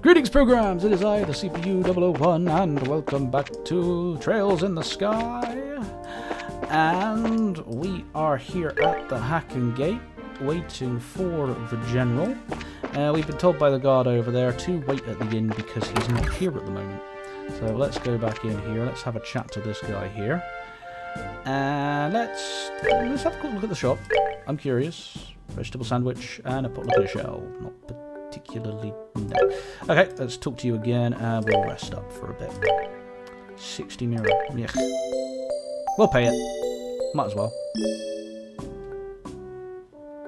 Greetings, programs! It is I, the CPU-001, and welcome back to Trails in the Sky. And we are here at the Hacking Gate, waiting for the General. We've been told by the guard over there to wait at the inn because he's not here at the moment. So let's go back in here. Let's have a chat to this guy here. And let's have a quick look at the shop. I'm curious. Vegetable sandwich and a potluck shell. Not particularly. No. Okay, let's talk to you again and we'll rest up for a bit. 60 mirror. Yeah. We'll pay it. Might as well.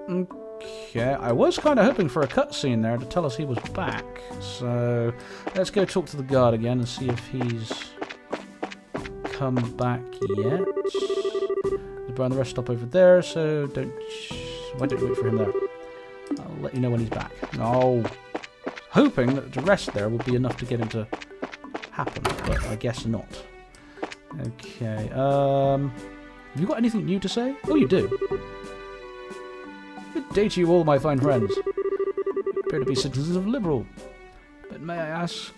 Okay, I was kind of hoping for a cutscene there to tell us he was back. So let's go talk to the guard again and see if he's come back yet. There's Brian the rest stop over there, so why don't you wait for him there? I'll let you know when he's back. Oh, hoping that the rest there will be enough to get him to happen, but I guess not. Okay, have you got anything new to say? Oh, you do. Good day to you all, my fine friends. You appear to be citizens of Liberal. But may I ask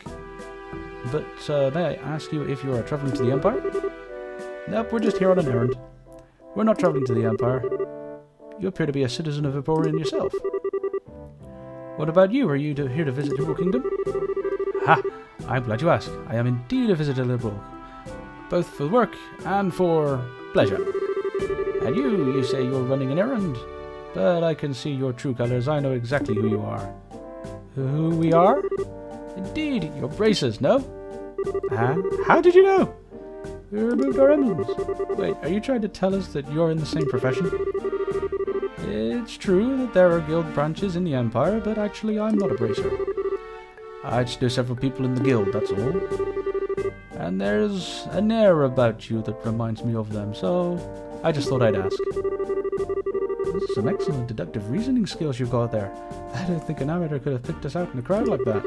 you if you are travelling to the Empire? Nope, we're just here on an errand. We're not travelling to the Empire. You appear to be a citizen of Emporion yourself. What about you? Are you here to visit Liberal Kingdom? Ha! I'm glad you asked. I am indeed a visitor Liberal. Both for work and for pleasure. And you say you're running an errand. But I can see your true colours. I know exactly who you are. Who we are? Indeed, your braces, no? How did you know? We removed our emblems. Wait, are you trying to tell us that you're in the same profession? It's true that there are guild branches in the Empire, but actually I'm not a bracer. I just know several people in the guild, that's all. And there's an air about you that reminds me of them, so I just thought I'd ask. Some excellent deductive reasoning skills you've got there. I don't think an amateur could have picked us out in a crowd like that.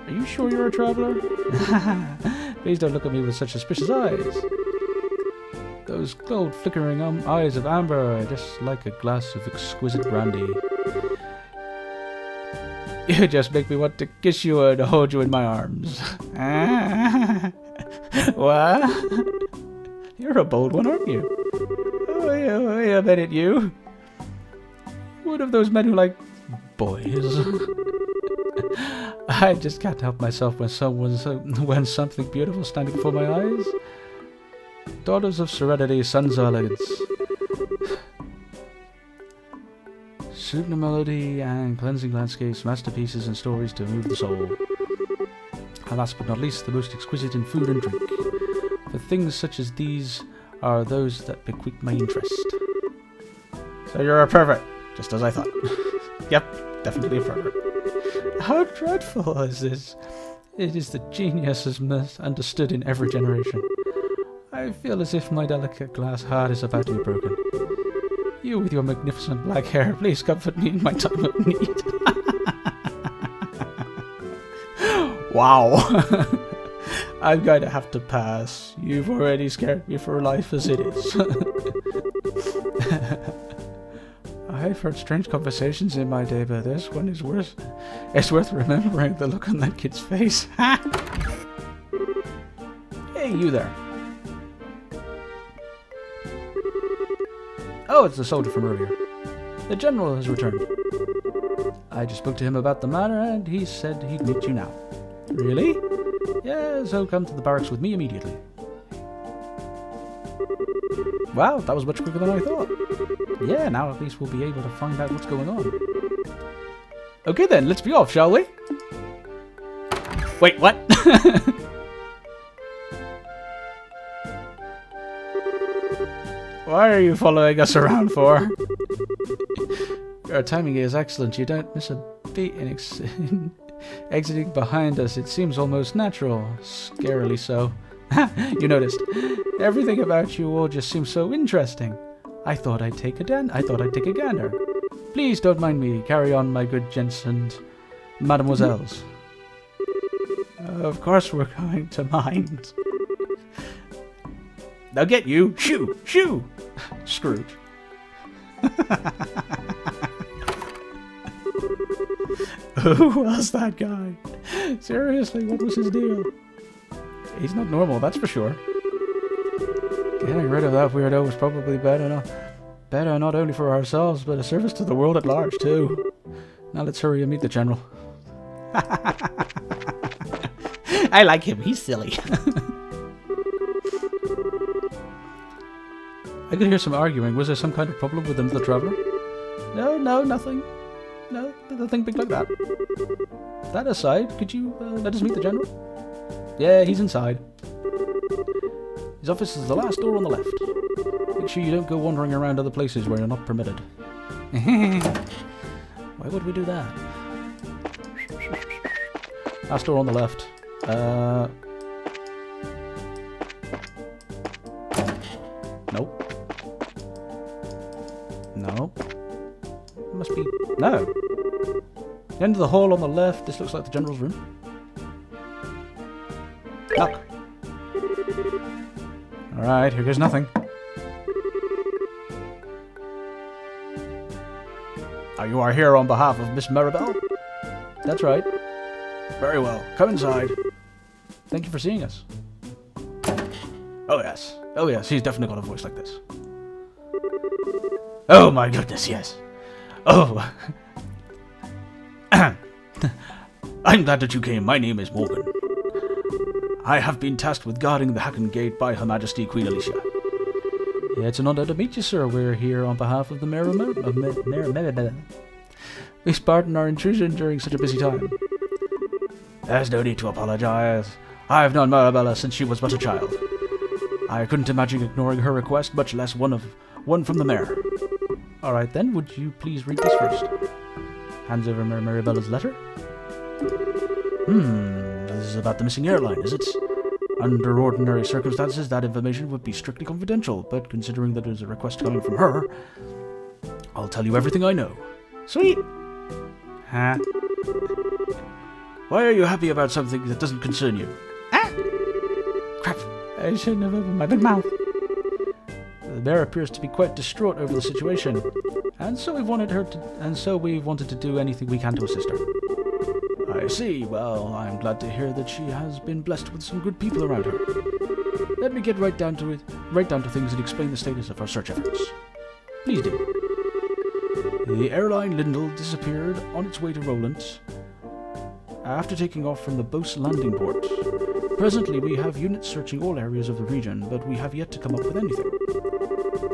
Are you sure you're a traveller? Please don't look at me with such suspicious eyes. Those cold flickering eyes of amber are just like a glass of exquisite brandy. You just make me want to kiss you and hold you in my arms. What? You're a bold one, aren't you? Wait a minute, you. One of those men who like boys. I just can't help myself when something beautiful standing before my eyes. Daughters of serenity, sons of elegance. Soothing melody and cleansing landscapes, masterpieces and stories to move the soul. And last but not least, the most exquisite in food and drink. For things such as these are those that pique my interest. So you're a pervert, just as I thought. Yep, definitely a pervert. How dreadful is this? It is the genius is misunderstood in every generation. I feel as if my delicate glass heart is about to be broken. You with your magnificent black hair, please comfort me in my time of need. Wow. I'm going to have to pass. You've already scared me for life as it is. I've heard strange conversations in my day, but this one is worth remembering. The look on that kid's face. Hey, you there. Oh, it's the soldier from earlier. The general has returned. I just spoke to him about the matter, and he said he'd meet you now. Really? Yeah, so come to the barracks with me immediately. Wow, that was much quicker than I thought. Yeah, now at least we'll be able to find out what's going on. Okay then, let's be off, shall we? Wait, what? Why are you following us around for? Your timing is excellent. You don't miss a beat in exiting behind us. It seems almost natural. Scarily so. You noticed. Everything about you all just seems so interesting. I thought I'd take a gander. Please don't mind me. Carry on, my good gents and mademoiselles. Of course we're going to mind. Now get you! Shoo! Shoo! Scrooge. Who was that guy? Seriously, what was his deal? He's not normal, that's for sure. Getting rid of that weirdo was probably better not only for ourselves, but a service to the world at large, too. Now let's hurry and meet the General. I like him, he's silly. I could hear some arguing. Was there some kind of problem with the Traveler? No, nothing. No, nothing big like that. That aside, could you let us meet the General? Yeah, he's inside. His office is the last door on the left. Make sure you don't go wandering around other places where you're not permitted. Why would we do that? Last door on the left. Nope. Nope. It must be... No! End of the hall on the left. This looks like the General's room. Look. Alright, here goes nothing. You are here on behalf of Miss Maribel? That's right. Very well. Come inside. Thank you for seeing us. Oh yes. Oh yes, he's definitely got a voice like this. Oh my goodness, yes. Oh. I'm glad that you came. My name is Morgan. I have been tasked with guarding the Hacken Gate by Her Majesty Queen Alicia. Yeah, it's an honor to meet you, sir. We're here on behalf of the Mayor of Maribel. Please pardon our intrusion during such a busy time. There's no need to apologize. I've known Maribella since she was but a child. I couldn't imagine ignoring her request, much less one from the Mayor. Alright then, would you please read this first? Hands over Maribella's letter. This is about the missing airline, is it? Under ordinary circumstances, that information would be strictly confidential, but considering that it is a request coming from her, I'll tell you everything I know. Sweet! Huh? Why are you happy about something that doesn't concern you? Ah! Crap! I shouldn't have opened my big mouth. The Mayor appears to be quite distraught over the situation, and so we've wanted to do anything we can to assist her. I see. Well, I'm glad to hear that she has been blessed with some good people around her. Let me get right down to things and explain the status of our search efforts. Please do. The airline Lindell disappeared on its way to Roland after taking off from the Bose landing port. Presently, we have units searching all areas of the region, but we have yet to come up with anything.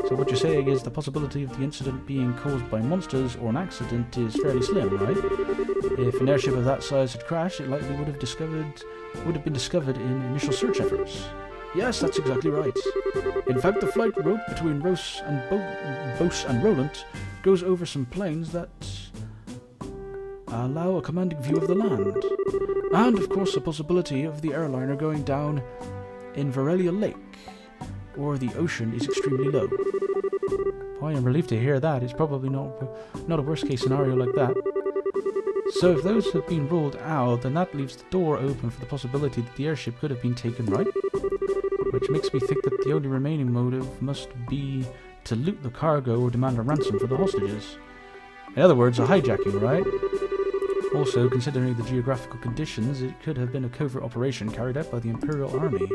So what you're saying is the possibility of the incident being caused by monsters or an accident is fairly slim, right? If an airship of that size had crashed, it likely would have been discovered in initial search efforts. Yes, that's exactly right. In fact, the flight route between Bose and Roland goes over some plains that allow a commanding view of the land. And, of course, the possibility of the airliner going down in Varelia Lake, or the ocean is extremely low. Boy, I'm relieved to hear that. It's probably not a worst-case scenario like that. So if those have been ruled out, then that leaves the door open for the possibility that the airship could have been taken, right? Which makes me think that the only remaining motive must be to loot the cargo or demand a ransom for the hostages. In other words, a hijacking, right? Also, considering the geographical conditions, it could have been a covert operation carried out by the Imperial Army.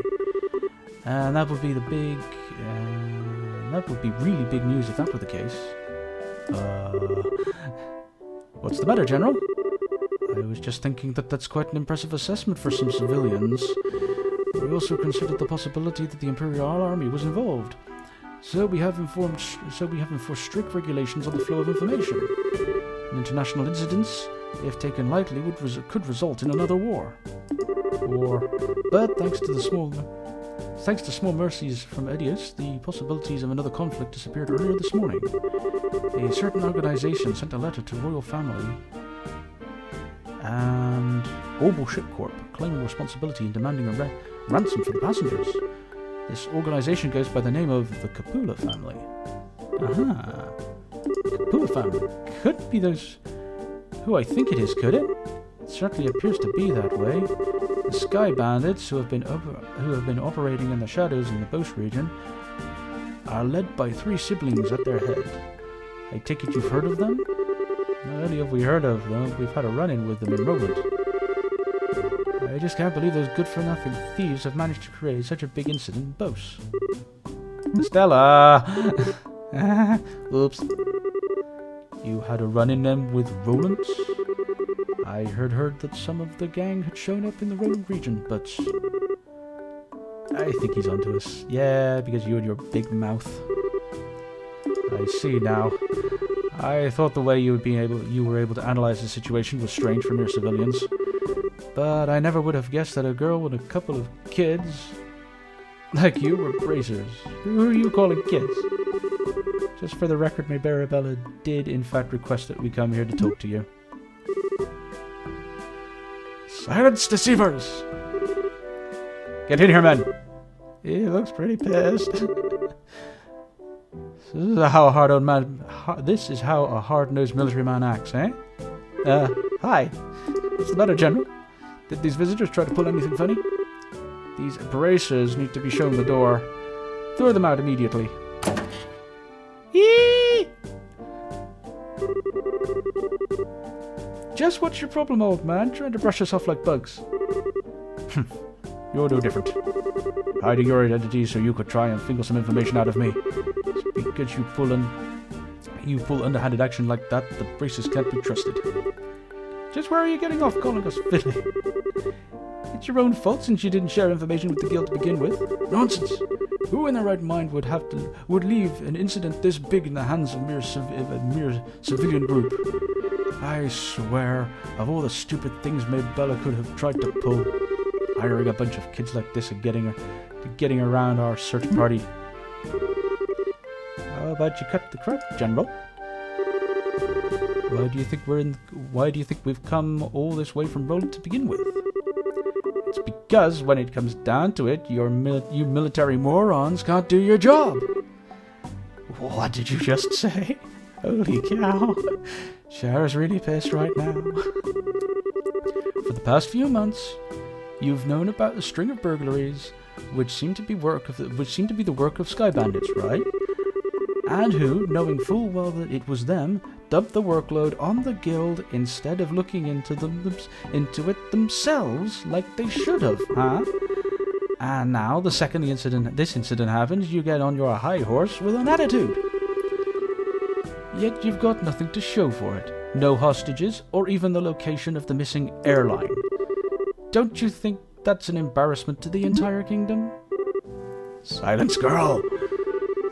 And that would be that would be really big news if that were the case. What's the matter, General? I was just thinking that that's quite an impressive assessment for some civilians. We also considered the possibility that the Imperial Army was involved. So we have enforced strict regulations on the flow of information. An international incidents, if taken lightly, could result in another war. But thanks to small mercies from Edius, the possibilities of another conflict disappeared earlier this morning. A certain organization sent a letter to Royal Family and Orbital Ship Corp, claiming responsibility and demanding a ransom for the passengers. This organization goes by the name of the Capula family. Aha. Capula family. Could be those who I think it is, could it? It certainly appears to be that way. The Sky Bandits, who have been operating in the shadows in the Bose region, are led by 3 siblings at their head. I take it you've heard of them? Not only have we heard of them, we've had a run-in with them in Roland. I just can't believe those good-for-nothing thieves have managed to create such a big incident in Bose. Stella! Oops. You had a run-in then with Roland? I heard that some of the gang had shown up in the Roland region, but I think he's onto us. Yeah, because you and your big mouth. I see now. I thought the way you were able to analyze the situation was strange for mere civilians. But I never would have guessed that a girl with a couple of kids like you were bracers. Who are you calling kids? Just for the record, my Barabella did in fact request that we come here to talk to you. Silence, deceivers! Get in here, men! He looks pretty pissed. This is how a hard-nosed military man acts, eh? Hi. What's the matter, General? Did these visitors try to pull anything funny? These bracers need to be shown the door. Throw them out immediately. Eee! Just what's your problem, old man? Trying to brush us off like bugs. You're no different. Hiding your identity so you could try and fingle some information out of me. It's because you pull underhanded action like that, the bracers can't be trusted. Just where are you getting off calling us fiddly? It's your own fault since you didn't share information with the guild to begin with. Nonsense! Who in their right mind would leave an incident this big in the hands of a mere civilian group? I swear, of all the stupid things Maybella could have tried to pull, hiring a bunch of kids like this and getting around our search party. How about you cut the crap, General? Why do you think we've come all this way from Roland to begin with? It's because when it comes down to it, you military morons can't do your job. What did you just say? Holy cow. Shara's really pissed right now. For the past few months, you've known about a string of burglaries which seem to be the work of sky bandits, right? And who, knowing full well that it was them, dumped the workload on the guild instead of looking into it themselves like they should have, huh? And now, the second this incident happens, you get on your high horse with an attitude. Yet you've got nothing to show for it. No hostages, or even the location of the missing airline. Don't you think that's an embarrassment to the entire kingdom? Silence, girl!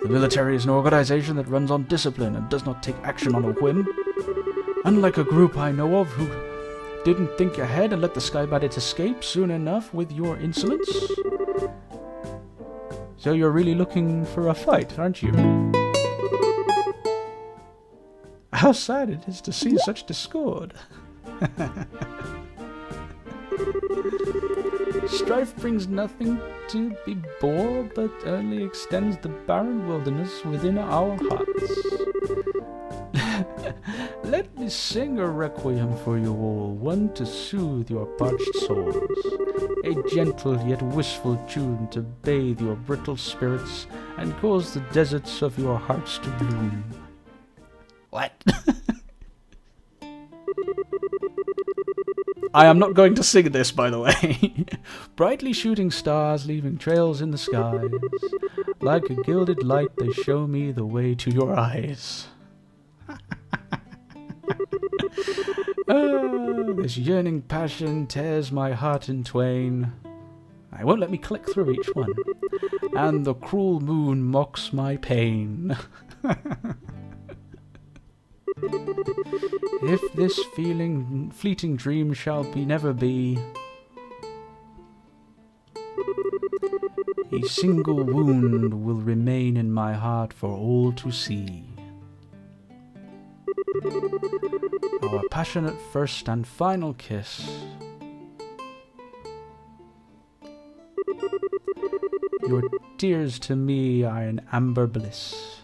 The military is an organization that runs on discipline and does not take action on a whim. Unlike a group I know of who didn't think ahead and let the sky bandits escape soon enough with your insolence. So you're really looking for a fight, aren't you? How sad it is to see such discord. Strife brings nothing to be bore, but only extends the barren wilderness within our hearts. Let me sing a requiem for you all, one to soothe your parched souls, a gentle yet wistful tune to bathe your brittle spirits and cause the deserts of your hearts to bloom. What? I am not going to sing this, by the way. Brightly shooting stars, leaving trails in the skies. Like a gilded light, they show me the way to your eyes. This yearning passion tears my heart in twain. I won't let me click through each one. And the cruel moon mocks my pain. If this fleeting dream shall never be, a single wound will remain in my heart for all to see. Our passionate first and final kiss. Your tears to me are an amber bliss.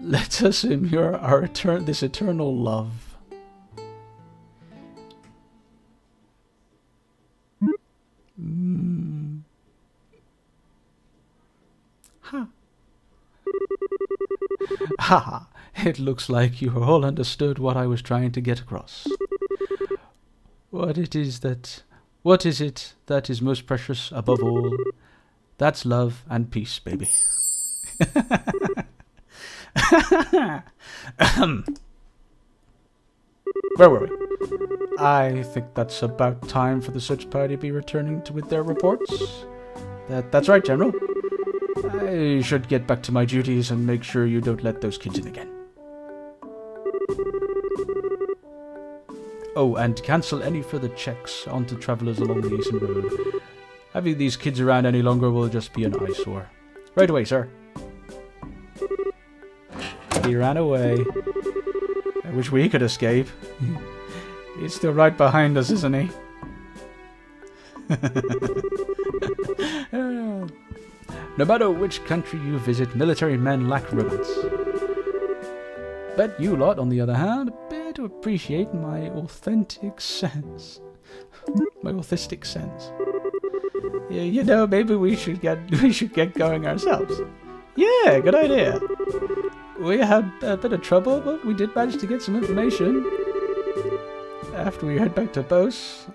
Let us immure this eternal love. Ha. Haha, it looks like you all understood what I was trying to get across. What is it that is most precious above all? That's love and peace, baby. Where were we? I think that's about time for the search party to be returning with their reports. That's right, General. I should get back to my duties and make sure you don't let those kids in again. Oh, and cancel any further checks onto travelers along the Eastern Road. Having these kids around any longer will just be an eyesore. Right away, sir. He ran away. I wish we could escape. He's still right behind us, isn't he? No matter which country you visit, military men lack romance. But you lot, on the other hand, appear to appreciate my authentic sense. My authentic sense. Yeah, you know, maybe we should get going ourselves. Yeah, good idea. We had a bit of trouble, but we did manage to get some information. After we head back to Bose,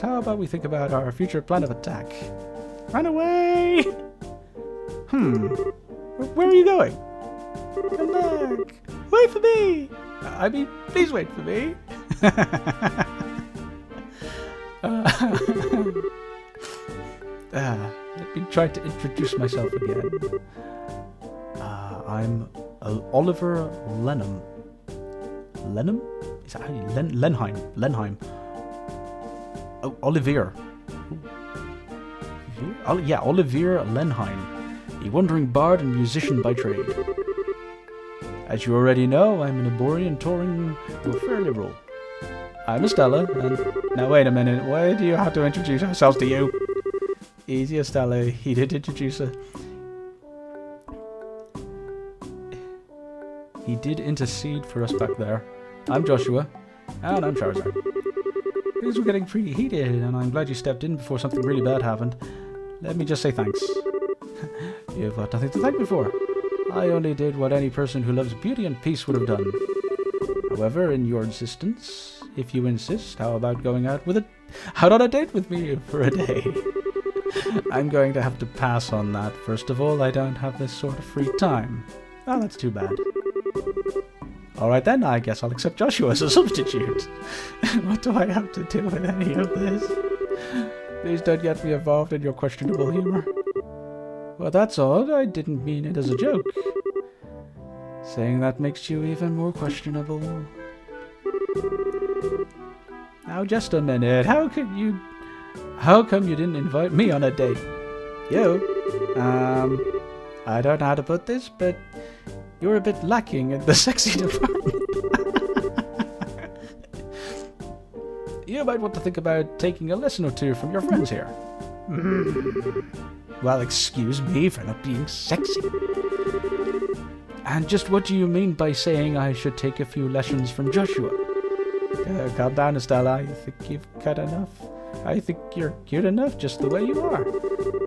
how about we think about our future plan of attack? Run away! Where are you going? Come back! Wait for me! I mean, please wait for me. Let me try to introduce myself again. I'm Oliver Lenham. Lenham? Is that how you... Lenheim. Oh, Olivier. Yeah, Olivier Lenheim. A wandering bard and musician by trade. As you already know, I'm an Eborian touring with fairly role. I'm Estella, and... Now wait a minute, why do you have to introduce ourselves to you? Easy, Estella, he did introduce her. He did intercede for us back there. I'm Joshua, and I'm Charizard. Things were getting pretty heated, and I'm glad you stepped in before something really bad happened. Let me just say thanks. You've got nothing to thank me for. I only did what any person who loves beauty and peace would have done. However, in your insistence, if you insist, how about going out on a date with me for a day? I'm going to have to pass on that. First of all, I don't have this sort of free time. Oh, that's too bad. Alright then, I guess I'll accept Joshua as a substitute. What do I have to do with any of this? Please don't get me involved in your questionable humor. Well, that's odd. I didn't mean it as a joke. Saying that makes you even more questionable. Now, just a minute. How come you didn't invite me on a date? You? I don't know how to put this, but you're a bit lacking in the sexy department. You might want to think about taking a lesson or two from your friends here. Well, excuse me for not being sexy. And just what do you mean by saying I should take a few lessons from Joshua? Calm down, Estella. I think you've got enough. I think you're cute enough just the way you are.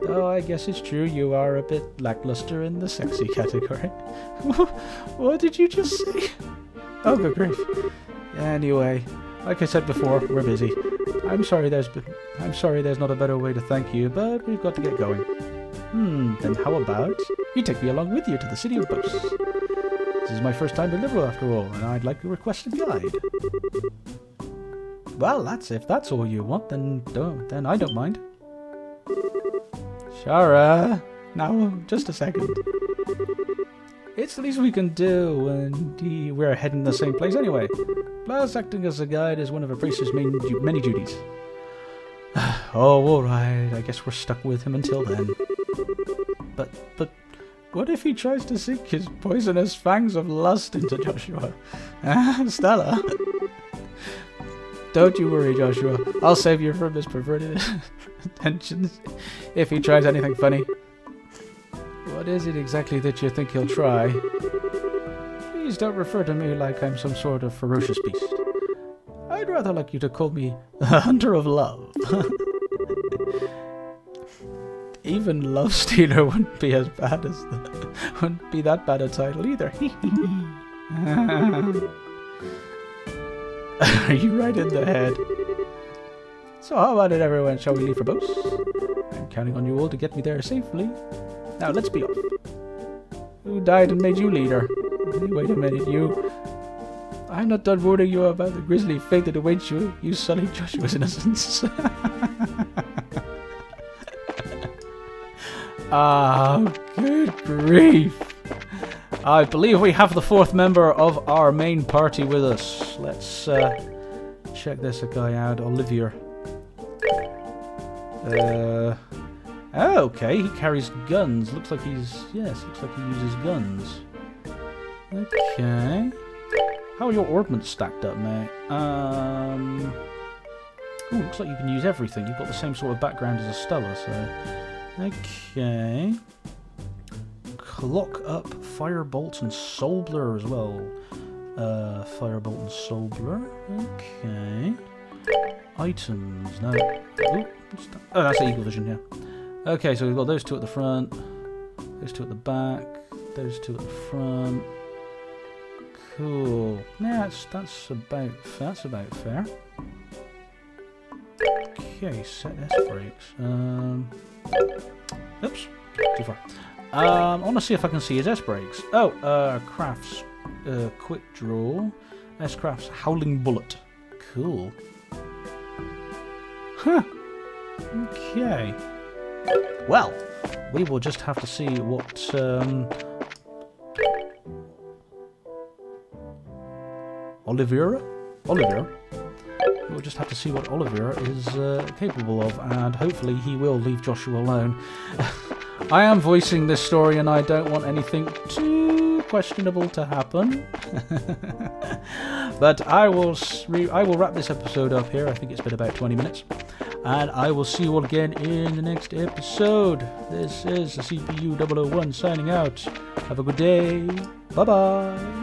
Though I guess it's true you are a bit lackluster in the sexy category. What did you just say? Oh, good grief. Anyway, like I said before, we're busy. I'm sorry there's not a better way to thank you, but we've got to get going. Then how about you take me along with you to the city of Bose? This is my first time to Liberal after all, and I'd like to request a guide. Well, if that's all you want, then I don't mind. Shara, now just a second. It's the least we can do, and we're heading the same place anyway. Plus, acting as a guide is one of a priest's many duties. Oh, alright, I guess we're stuck with him until then. But what if he tries to sink his poisonous fangs of lust into Joshua? Stella? Don't you worry, Joshua. I'll save you from his perverted intentions if he tries anything funny. What is it exactly that you think he'll try? Please don't refer to me like I'm some sort of ferocious beast. I'd rather like you to call me the Hunter of Love. Even Love Stealer wouldn't be as bad as wouldn't be that bad a title either. Are you right in the head? So how about it, everyone? Shall we leave for boats? I'm counting on you all to get me there safely. Now let's be off. Who died and made you leader? Wait a minute, you. I'm not done warning you about the grisly fate that awaits you. You sullied Joshua's innocence. Oh, good grief. I believe we have the fourth member of our main party with us. Let's check this guy out, Olivier. Okay, he carries guns. Looks like he's... Yes, looks like he uses guns. Okay. How are your ordnance stacked up, mate? Ooh, looks like you can use everything. You've got the same sort of background as Estella, so... Okay. Clock up, Firebolt, and Soulblur as well. Firebolt and Soulblur. Okay. Items. No. Ooh, oh, that's Eagle Vision, yeah. Okay, so we've got those two at the front, those two at the back, those two at the front. Cool. Yeah, that's about fair. Okay, set S brakes. Oops, too far. I want to see if I can see his S brakes. Oh, crafts, quick draw. S crafts Howling Bullet. Cool. Huh. Okay. Well, we will just have to see what Olivier? We'll just have to see what Olivier is capable of, and hopefully he will leave Joshua alone. I am voicing this story, and I don't want anything too questionable to happen. But I will wrap this episode up here. I think it's been about 20 minutes. And I will see you all again in the next episode. This is the CPU 001 signing out. Have a good day. Bye-bye.